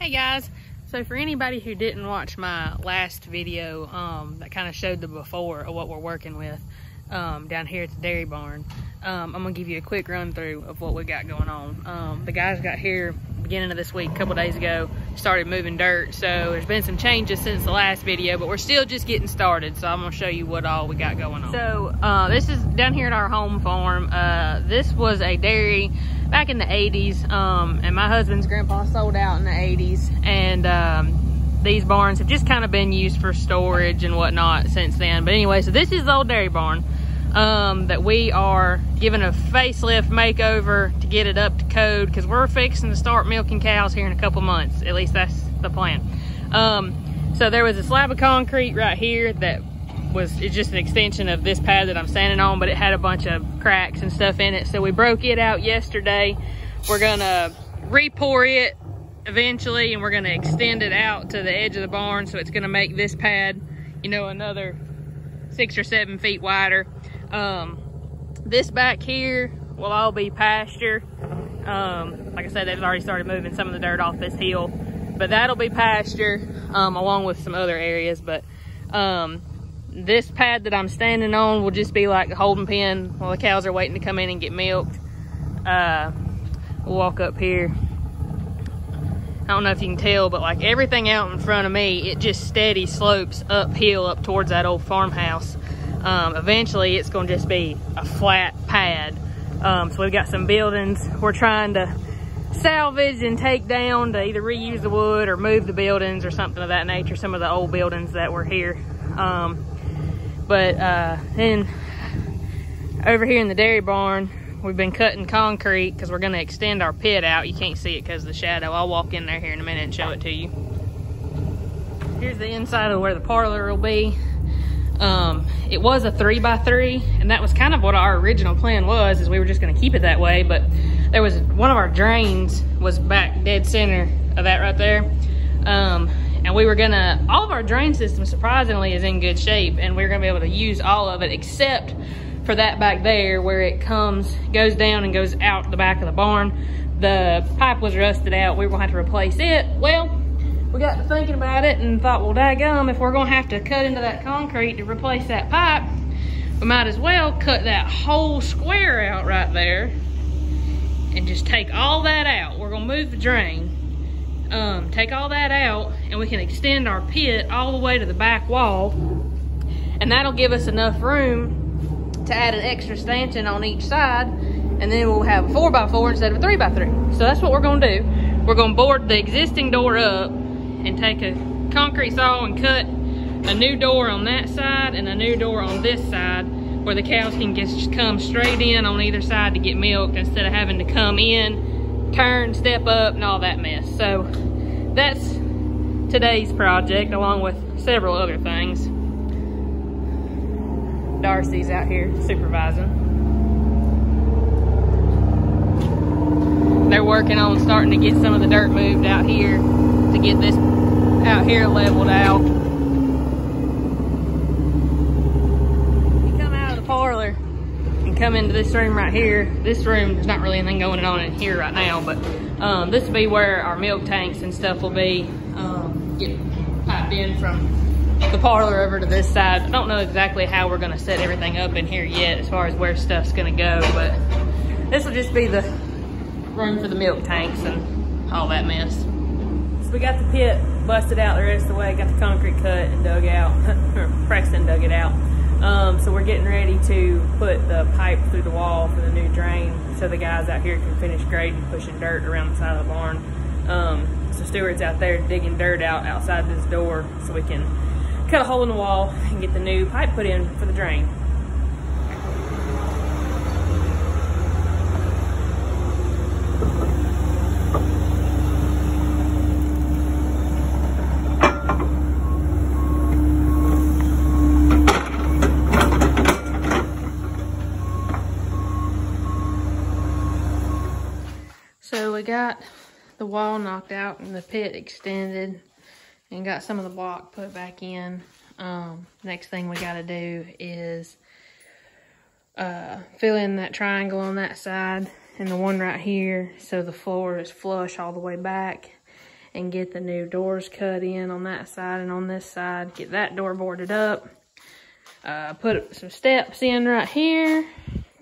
Hey guys, so for anybody who didn't watch my last video that kind of showed the before of what we're working with down here at the dairy barn, I'm gonna give you a quick run through of what we got going on. The guys got here beginning of this week, a couple days ago, started moving dirt, so there's been some changes since the last video, but we're still just getting started, so I'm gonna show you what all we got going on. So this is down here at our home farm. This was a dairy back in the 80s, and my husband's grandpa sold out in the 80s, and these barns have just kind of been used for storage and whatnot since then. But anyway, so this is the old dairy barn that we are giving a facelift makeover to get it up to code, because we're fixing to start milking cows here in a couple months. At least that's the plan. So there was a slab of concrete right here that it's just an extension of this pad that I'm standing on, but it had a bunch of cracks and stuff in it. So we broke it out yesterday. We're gonna re-pour it eventually, and we're gonna extend it out to the edge of the barn. So it's gonna make this pad, you know, another 6 or 7 feet wider. This back here will all be pasture. Like I said, they've already started moving some of the dirt off this hill, but that'll be pasture along with some other areas. But this pad that I'm standing on will just be like a holding pen while the cows are waiting to come in and get milked. We'll walk up here. I don't know if you can tell, but like everything out in front of me, it just steady slopes uphill up towards that old farmhouse. Eventually it's gonna just be a flat pad. So we've got some buildings we're trying to salvage and take down to either reuse the wood or move the buildings or something of that nature, some of the old buildings that were here. Then over here in the dairy barn, we've been cutting concrete because we're going to extend our pit out. You can't see it because of the shadow. I'll walk in there here in a minute and show it to you. Here's the inside of where the parlor will be. It was a 3x3, and that was kind of what our original plan was, is we were just going to keep it that way. But there was one of our drains was back dead center of that right there. And we were gonna, all of our drain system surprisingly is in good shape, and we're gonna be able to use all of it except for that back there where it goes down and goes out the back of the barn. The pipe was rusted out. We were gonna have to replace it. Well, we got to thinking about it and thought, well, daggum, if we're gonna have to cut into that concrete to replace that pipe, we might as well cut that whole square out right there and just take all that out. We're gonna move the drain. Take all that out, and we can extend our pit all the way to the back wall, and that'll give us enough room to add an extra stanchion on each side, and then we'll have a 4x4 instead of a 3x3. So that's what we're gonna do. We're gonna board the existing door up and take a concrete saw and cut a new door on that side and a new door on this side, where the cows can just come straight in on either side to get milked instead of having to come in, turn, step up, and all that mess. So that's today's project, along with several other things. Darcy's out here supervising. They're working on starting to get some of the dirt moved out here to get this out here leveled out. You come out of the parlor and come into this room right here. This room, there's not really anything going on in here right now, but this will be where our milk tanks and stuff will be. Get piped in from the parlor over to this side. I don't know exactly how we're gonna set everything up in here yet as far as where stuff's gonna go, but this will just be the room for the milk tanks and all that mess. So we got the pit busted out the rest of the way, got the concrete cut and dug out, or Preston dug it out. So we're getting ready to put the pipe through the wall for the new drain, so the guys out here can finish grading, pushing dirt around the side of the barn. So Stuart's out there digging dirt out outside this door so we can cut a hole in the wall and get the new pipe put in for the drain. So we got the wall knocked out and the pit extended and got some of the block put back in. Next thing we got to do is fill in that triangle on that side and the one right here so the floor is flush all the way back. and get the new doors cut in on that side and on this side. Get that door boarded up. Put some steps in right here.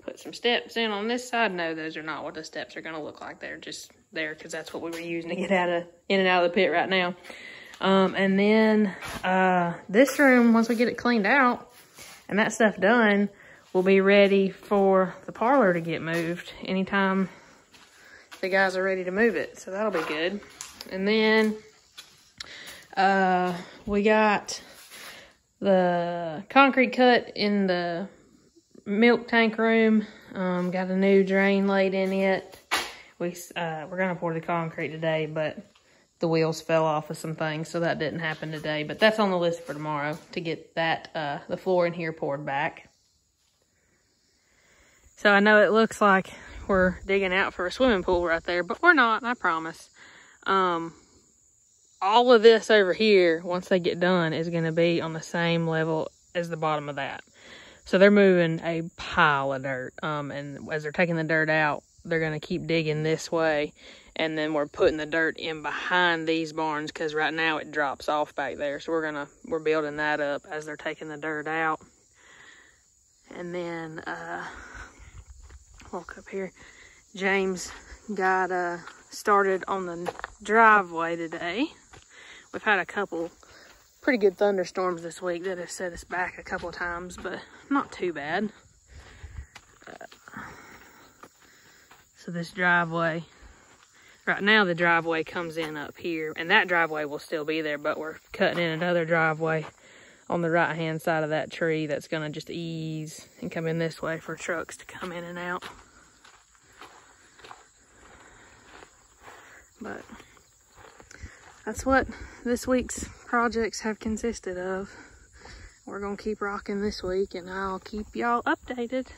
Put some steps in on this side. No, those are not what the steps are going to look like. They're just there because that's what we were using to get in and out of the pit right now. And then this room, once we get it cleaned out and that stuff done, we'll be ready for the parlor to get moved anytime the guys are ready to move it. So that'll be good. And then we got the concrete cut in the milk tank room. Got a new drain laid in it. We're gonna pour the concrete today, but the wheels fell off of some things, so that didn't happen today. But that's on the list for tomorrow to get that the floor in here poured back. So I know it looks like we're digging out for a swimming pool right there, but we're not, I promise. All of this over here, once they get done, is going to be on the same level as the bottom of that. So they're moving a pile of dirt. And as they're taking the dirt out, they're going to keep digging this way. And then we're putting the dirt in behind these barns because right now it drops off back there. So we're building that up as they're taking the dirt out. And then, walk up here. James got started on the driveway today. We've had a couple pretty good thunderstorms this week that have set us back a couple of times, but not too bad. So this driveway, right now the driveway comes in up here, and that driveway will still be there, but we're cutting in another driveway on the right hand side of that tree that's gonna just ease and come in this way for trucks to come in and out. But that's what this week's projects have consisted of. We're gonna keep rocking this week, and I'll keep y'all updated.